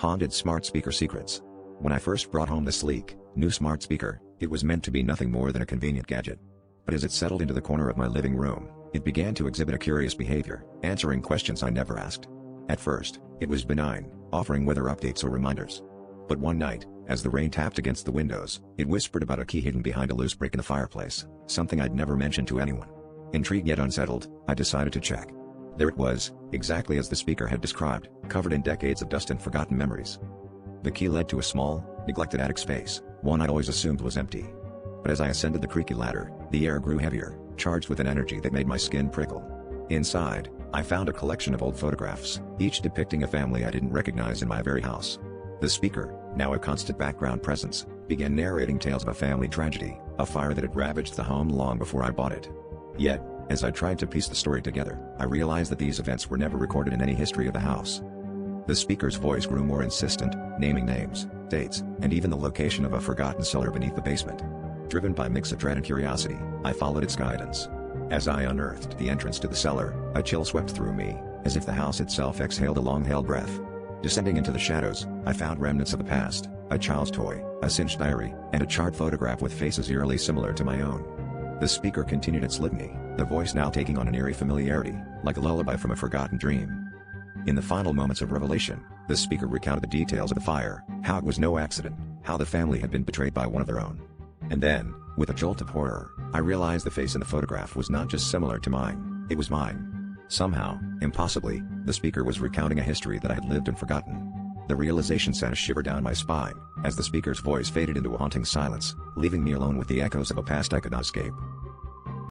Haunted smart speaker secrets. When I first brought home the sleek, new smart speaker, it was meant to be nothing more than a convenient gadget. But as it settled into the corner of my living room, it began to exhibit a curious behavior, answering questions I never asked. At first, it was benign, offering weather updates or reminders. But one night, as the rain tapped against the windows, it whispered about a key hidden behind a loose brick in the fireplace, something I'd never mentioned to anyone. Intrigued yet unsettled, I decided to check. There it was, exactly as the speaker had described, covered in decades of dust and forgotten memories. The key led to a small, neglected attic space, one I'd always assumed was empty. But as I ascended the creaky ladder, the air grew heavier, charged with an energy that made my skin prickle. Inside, I found a collection of old photographs, each depicting a family I didn't recognize in my very house. The speaker, now a constant background presence, began narrating tales of a family tragedy, a fire that had ravaged the home long before I bought it. Yet, as I tried to piece the story together, I realized that these events were never recorded in any history of the house. The speaker's voice grew more insistent, naming names, dates, and even the location of a forgotten cellar beneath the basement. Driven by a mix of dread and curiosity, I followed its guidance. As I unearthed the entrance to the cellar, a chill swept through me, as if the house itself exhaled a long-held breath. Descending into the shadows, I found remnants of the past, a child's toy, a cinched diary, and a charred photograph with faces eerily similar to my own. The speaker continued its litany, the voice now taking on an eerie familiarity, like a lullaby from a forgotten dream. In the final moments of revelation, the speaker recounted the details of the fire, how it was no accident, how the family had been betrayed by one of their own. And then, with a jolt of horror, I realized the face in the photograph was not just similar to mine, it was mine. Somehow, impossibly, the speaker was recounting a history that I had lived and forgotten. The realization sent a shiver down my spine, as the speaker's voice faded into a haunting silence, leaving me alone with the echoes of a past I could not escape.